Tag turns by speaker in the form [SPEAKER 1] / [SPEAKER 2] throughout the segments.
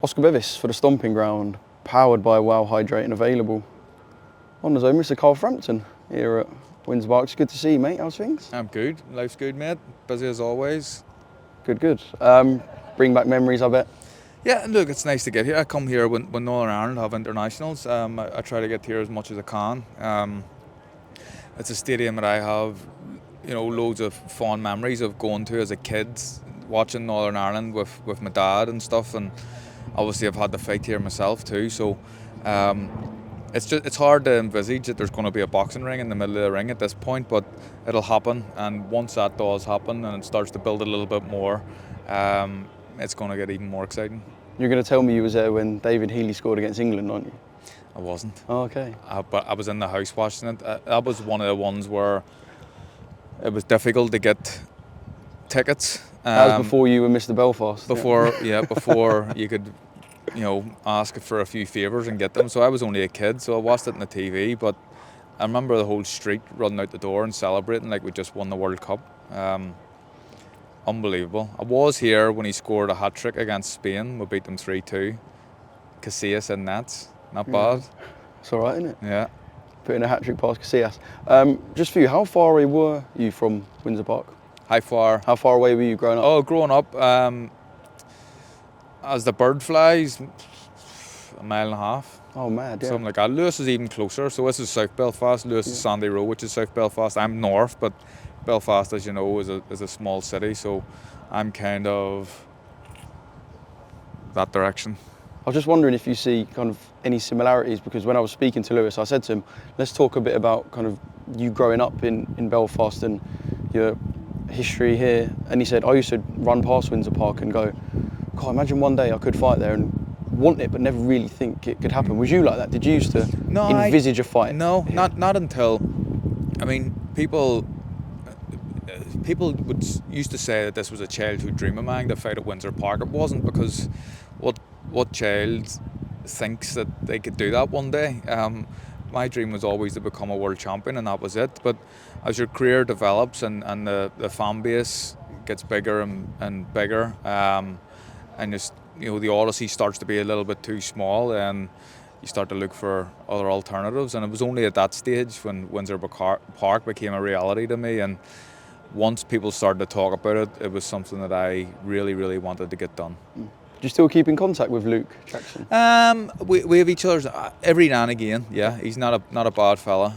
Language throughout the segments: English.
[SPEAKER 1] Oscar Bevis for the Stomping Ground, powered by Wow Hydrate and available on the zone. Mr. Carl Frampton here at Windsor Park. It's good to see you, mate. How's things?
[SPEAKER 2] I'm good. Life's good, mate. Busy as always.
[SPEAKER 1] Good, good. Bring back memories, I bet.
[SPEAKER 2] Yeah, look, it's nice to get here. I come here when Northern Ireland have internationals. I try to get here as much as I can. It's a stadium that I have, loads of fond memories of going to as a kid, watching Northern Ireland with my dad and stuff, and obviously I've had the fight here myself too. So it's hard to envisage that there's going to be a boxing ring in the middle of the ring at this point, but it'll happen. And once that does happen and it starts to build a little bit more, it's going to get even more exciting.
[SPEAKER 1] You're going to tell me you was there when David Healy scored against England, aren't you?
[SPEAKER 2] I wasn't.
[SPEAKER 1] Oh, okay.
[SPEAKER 2] But I was in the house watching it. That was one of the ones where it was difficult to get tickets.
[SPEAKER 1] That was before you were Mr. Belfast.
[SPEAKER 2] Before you could, ask for a few favours and get them. So I was only a kid, so I watched it on the TV. But I remember the whole street running out the door and celebrating like we just won the World Cup. Unbelievable. I was here when he scored a hat-trick against Spain. We beat them 3-2. Casillas in nets. Not bad.
[SPEAKER 1] It's all right, isn't it?
[SPEAKER 2] Yeah.
[SPEAKER 1] Putting a hat-trick past Casillas. Just for you, how far away were you from Windsor Park?
[SPEAKER 2] How far?
[SPEAKER 1] How far away were you growing up?
[SPEAKER 2] Oh, growing up, as the bird flies, a mile and a half.
[SPEAKER 1] Oh, mad, yeah.
[SPEAKER 2] Something like that. Lewis is even closer. So this is South Belfast. Lewis is Sandy Row, which is South Belfast. I'm north, but Belfast, as you know, is a small city. So I'm kind of that direction.
[SPEAKER 1] I was just wondering if you see kind of any similarities, because when I was speaking to Lewis, I said to him, let's talk a bit about kind of you growing up in Belfast and your history here. And he said, I used to run past Windsor Park and go, God, imagine one day I could fight there, and want it but never really think it could happen. Was you like that? Did you used to envisage a fight?
[SPEAKER 2] No, not until, people used to say that this was a childhood dream of mine, to fight at Windsor Park. It wasn't, because what child thinks that they could do that one day? My dream was always to become a world champion, and that was it. But as your career develops and the fan base gets bigger and bigger, and just the odyssey starts to be a little bit too small, and you start to look for other alternatives. And it was only at that stage when Windsor Park became a reality to me. And once people started to talk about it, it was something that I really, really wanted to get done.
[SPEAKER 1] Do you still keep in contact with Luke Jackson?
[SPEAKER 2] We have each other's every now and again. Yeah, he's not a bad fella.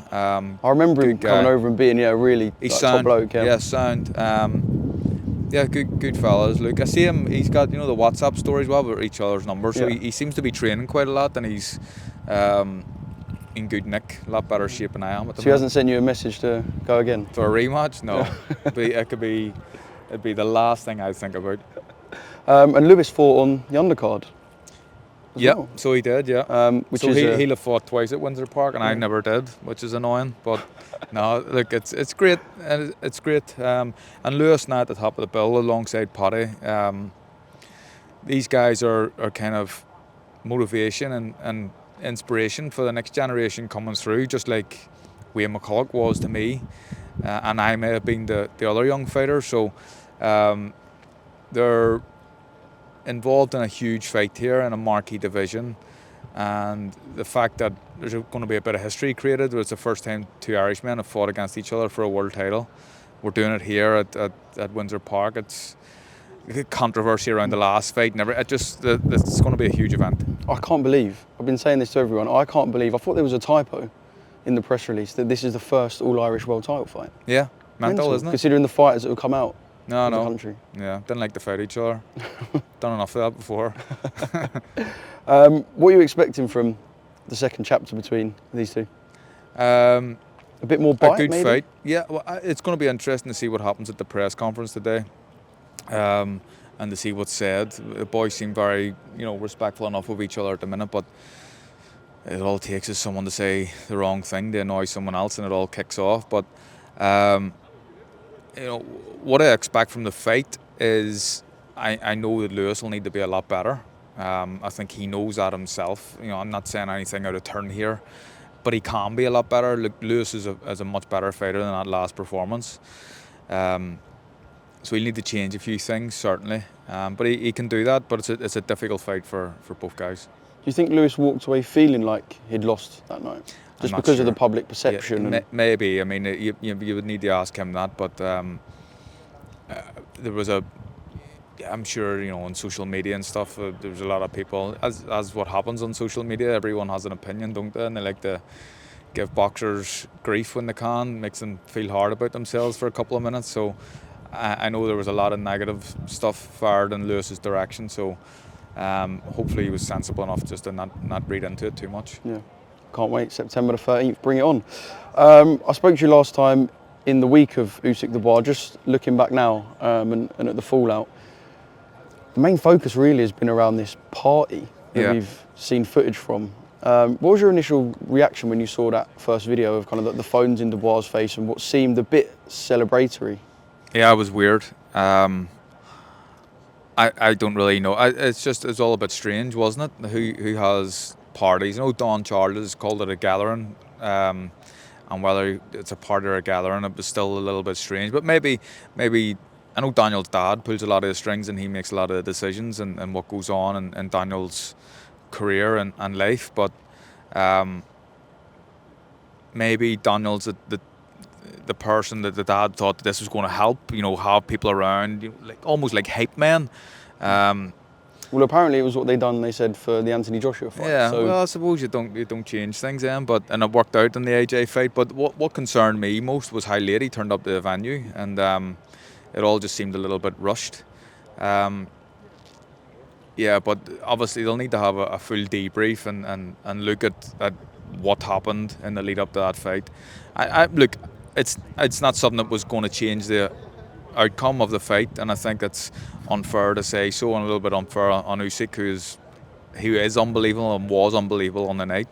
[SPEAKER 1] I remember him coming over and being really top bloke.
[SPEAKER 2] Yeah, sound. Yeah, good fellas. Luke, I see him. He's got the WhatsApp stories. We have each other's numbers, so he seems to be training quite a lot, and he's in good nick, a lot better shape than I am at the moment.
[SPEAKER 1] So he hasn't sent you a message to go again?
[SPEAKER 2] For a rematch? No. It'd be the last thing I think about.
[SPEAKER 1] And Lewis fought on the undercard.
[SPEAKER 2] Yeah,
[SPEAKER 1] well.
[SPEAKER 2] So he did, yeah. He'll have fought twice at Windsor Park, and I never did, which is annoying. But no, look, it's great. It's great. And Lewis now at the top of the bill alongside Paddy. These guys are kind of motivation and inspiration for the next generation coming through, just like Wayne McCulloch was to me, and I may have been the other young fighter. So they're involved in a huge fight here in a marquee division, and the fact that there's going to be a bit of history created. It's the first time two Irishmen have fought against each other for a world title. We're doing it here at Windsor Park. It's controversy around the last fight. It's going to be a huge event.
[SPEAKER 1] I can't believe, I've been saying this to everyone, I thought there was a typo in the press release that this is the first all-Irish world title fight.
[SPEAKER 2] Yeah, mental, isn't it?
[SPEAKER 1] Considering the fighters that have come out.
[SPEAKER 2] No.
[SPEAKER 1] The country.
[SPEAKER 2] Yeah, didn't like to fight each other. Done enough of that before.
[SPEAKER 1] What are you expecting from the second chapter between these two? A bit more bite,
[SPEAKER 2] a good
[SPEAKER 1] maybe?
[SPEAKER 2] fight. Yeah, well, it's going to be interesting to see what happens at the press conference today, and to see what's said. The boys seem very, respectful enough of each other at the minute, but it all takes is someone to say the wrong thing to annoy someone else, and it all kicks off. But what I expect from the fight is I know that Lewis will need to be a lot better. I think he knows that himself. I'm not saying anything out of turn here, but he can be a lot better. Lewis is a much better fighter than that last performance. So he'll need to change a few things, certainly. But he can do that, but it's a difficult fight for both guys.
[SPEAKER 1] Do you think Lewis walked away feeling like he'd lost that night? Just because of the public perception?
[SPEAKER 2] Yeah, maybe. I mean, you would need to ask him that, but there was I'm sure, on social media and stuff, there's a lot of people, as what happens on social media, everyone has an opinion, don't they? And they like to give boxers grief when they can, makes them feel hard about themselves for a couple of minutes. So I know there was a lot of negative stuff fired in Lewis's direction, so hopefully he was sensible enough just to not read into it too much.
[SPEAKER 1] Yeah, can't wait. September the 13th, bring it on. I spoke to you last time in the week of Usyk Dubois, just looking back now and at the fallout. The main focus really has been around this party that we've seen footage from. What was your initial reaction when you saw that first video of kind of the phones in Dubois' face and what seemed a bit celebratory?
[SPEAKER 2] Yeah, it was weird. I don't really know. It's all a bit strange, wasn't it? Who has parties? Don Charles called it a gathering, and whether it's a party or a gathering, it was still a little bit strange. But maybe I know Daniel's dad pulls a lot of the strings and he makes a lot of the decisions and what goes on in Daniel's career and life. But maybe Daniel's the person that the dad thought that this was going to help, have people around, almost like hype men.
[SPEAKER 1] Well, apparently it was what they done. They said for the Anthony Joshua fight.
[SPEAKER 2] Yeah,
[SPEAKER 1] so.
[SPEAKER 2] well, I suppose you don't change things then, and it worked out in the AJ fight. But what concerned me most was how late he turned up to the venue, and it all just seemed a little bit rushed. Yeah, but obviously they'll need to have a full debrief and look at what happened in the lead up to that fight. Look, it's not something that was going to change the outcome of the fight, and I think it's unfair to say so, and a little bit unfair on Usyk, who is unbelievable and was unbelievable on the night.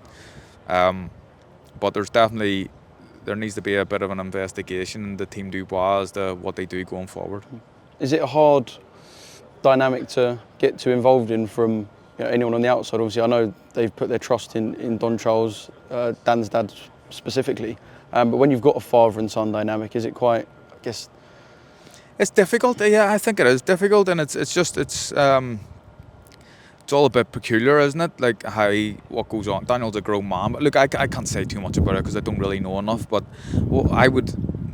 [SPEAKER 2] But there needs to be a bit of an investigation in the Team Dubois as to what they do going forward. Is
[SPEAKER 1] it a hard dynamic to get too involved in from anyone on the outside? Obviously, I know they've put their trust in Don Charles, Dan's dad specifically. But when you've got a father and son dynamic, is it quite, I guess...
[SPEAKER 2] It's difficult. Yeah, I think it is difficult, and it's all a bit peculiar, isn't it? Like what goes on. Daniel's a grown man, but look, I can't say too much about it because I don't really know enough. But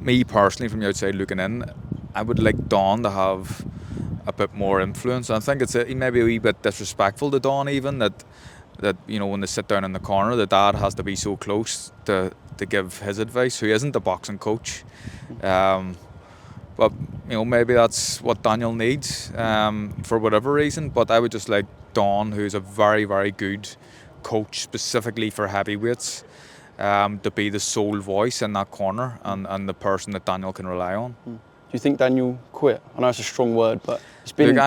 [SPEAKER 2] me personally, from the outside looking in, I would like Don to have a bit more influence. And I think it's maybe a wee bit disrespectful to Don, even that when they sit down in the corner, the dad has to be so close to give his advice, who isn't a boxing coach. But maybe that's what Daniel needs for whatever reason. But I would just like Don, who's a very, very good coach specifically for heavyweights, to be the sole voice in that corner and the person that Daniel can rely on.
[SPEAKER 1] Do you think Daniel quit? I know it's a strong word, but it's been.
[SPEAKER 2] Look,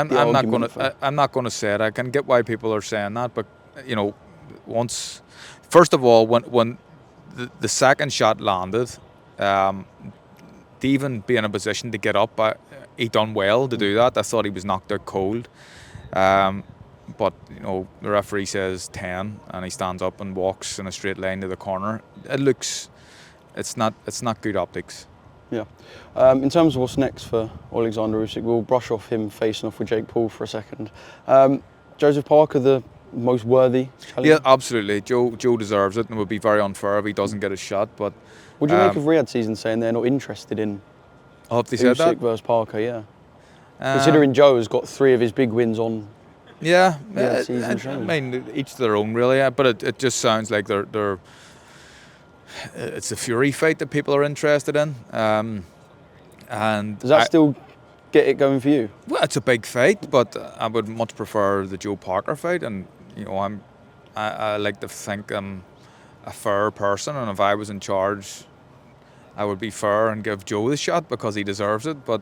[SPEAKER 2] I'm not going to say it. I can get why people are saying that, but first of all, when the second shot landed, to even be in a position to get up, he done well to do that. I thought he was knocked out cold. But the referee says 10 and he stands up and walks in a straight line to the corner. It's not good optics.
[SPEAKER 1] Yeah. In terms of what's next for Oleksandr Usyk, we'll brush off him facing off with Jake Paul for a second. Joseph Parker, the most worthy challenger?
[SPEAKER 2] Yeah, absolutely. Joe deserves it, and it would be very unfair if he doesn't get a shot. But
[SPEAKER 1] what do you make of Riyadh's season saying they're not interested in Usyk versus Parker? Yeah. Considering Joe has got 3 of his big wins on.
[SPEAKER 2] Yeah, I mean, each to their own, really. But it just sounds like it's a Fury fight that people are interested in. And
[SPEAKER 1] does that still get it going for you?
[SPEAKER 2] Well, it's a big fight, but I would much prefer the Joe Parker fight. And I like to think I'm a fair person, and if I was in charge, I would be fair and give Joe the shot because he deserves it. But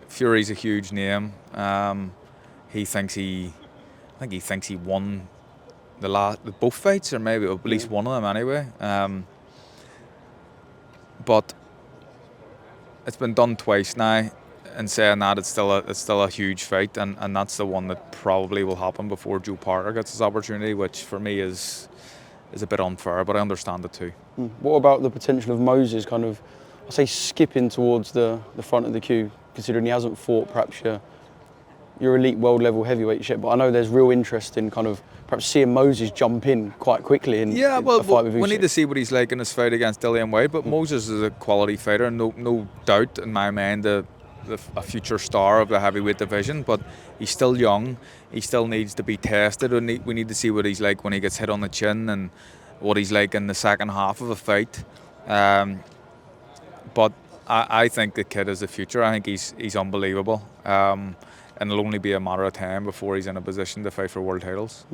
[SPEAKER 2] Fury's a huge name. He thinks he won both fights, or maybe at least one of them anyway. But it's been done twice now. And saying that, it's still a huge fight, and that's the one that probably will happen before Joe Parker gets his opportunity, which for me is a bit unfair, but I understand it too.
[SPEAKER 1] What about the potential of Moses kind of, I say, skipping towards the front of the queue, considering he hasn't fought perhaps your elite world level heavyweight yet, but I know there's real interest in kind of perhaps seeing Moses jump in quite quickly in a fight with Usyk.
[SPEAKER 2] We need to see what he's like in his fight against Dillian White, but Moses is a quality fighter, no doubt in my mind, a future star of the heavyweight division, but he's still young, he still needs to be tested, and we need to see what he's like when he gets hit on the chin and what he's like in the second half of a fight. But I think the kid is the future. I think he's unbelievable. And it'll only be a matter of time before he's in a position to fight for world titles.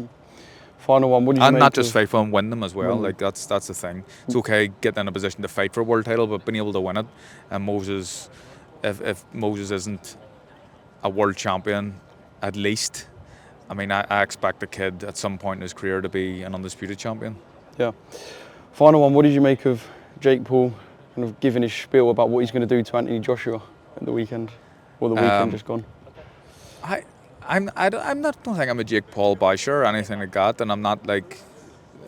[SPEAKER 1] Final one, what do you
[SPEAKER 2] and
[SPEAKER 1] make
[SPEAKER 2] not just
[SPEAKER 1] of,
[SPEAKER 2] fight for and win them as well. Like that's the thing. It's okay getting in a position to fight for a world title, but being able to win it. And Moses, if Moses isn't a world champion, at least, I mean, I expect the kid at some point in his career to be an undisputed champion.
[SPEAKER 1] Yeah. Final one, what did you make of Jake Paul kind of giving his spiel about what he's going to do to Anthony Joshua at the weekend, or the weekend just gone?
[SPEAKER 2] I don't think I'm a Jake Paul basher or anything like that, and I'm not like,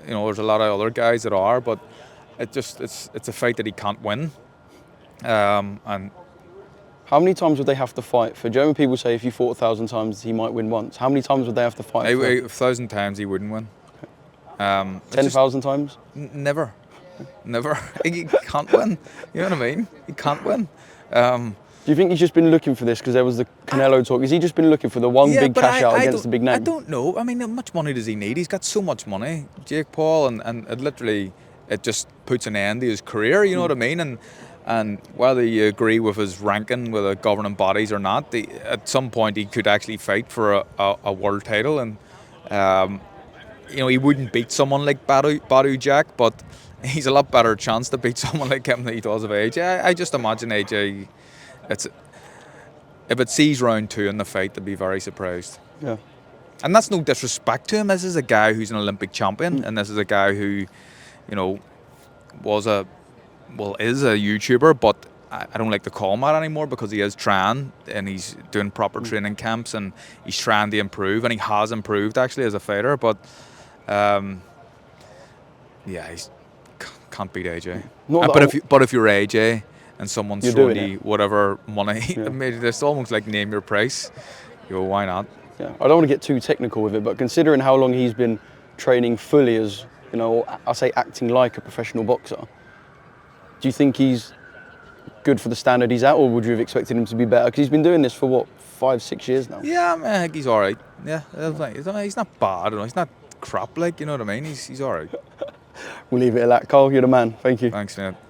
[SPEAKER 2] there's a lot of other guys that are, but it's a fight that he can't win. And
[SPEAKER 1] how many times would they have to fight for? German people say if you fought 1,000 times, he might win once. How many times would they have to fight?
[SPEAKER 2] 1,000 times he wouldn't win.
[SPEAKER 1] 10,000 times?
[SPEAKER 2] Never. He can't win. You know what I mean? He can't win.
[SPEAKER 1] Do you think he's just been looking for this because there was the Canelo talk? Has he just been looking for the one big cash out against the big name?
[SPEAKER 2] I don't know. I mean, how much money does he need? He's got so much money, Jake Paul, and it literally, it just puts an end to his career, you know what I mean? And whether you agree with his ranking with the governing bodies or not, at some point he could actually fight for a world title, and he wouldn't beat someone like Badu Jack, but he's a lot better chance to beat someone like him than he does of AJ. I just imagine AJ, if it sees round 2 in the fight, they'd be very surprised.
[SPEAKER 1] Yeah.
[SPEAKER 2] And that's no disrespect to him. This is a guy who's an Olympic champion, and this is a guy who, is a YouTuber, but I don't like to call him that anymore because he is trying and he's doing proper training camps and he's trying to improve, and he has improved actually as a fighter, but he can't beat AJ. But if you're AJ and someone's throwing you whatever money, it's almost like name your price. You go, why not?
[SPEAKER 1] Yeah, I don't want to get too technical with it, but considering how long he's been training fully as, I say acting like a professional boxer, do you think he's good for the standard he's at, or would you have expected him to be better? Because he's been doing this for 5-6 years now.
[SPEAKER 2] Yeah, I think he's all right. Yeah, he's not bad. He's not crap, you know what I mean? He's all right.
[SPEAKER 1] We'll leave it at that. Carl, you're the man. Thank you.
[SPEAKER 2] Thanks, man.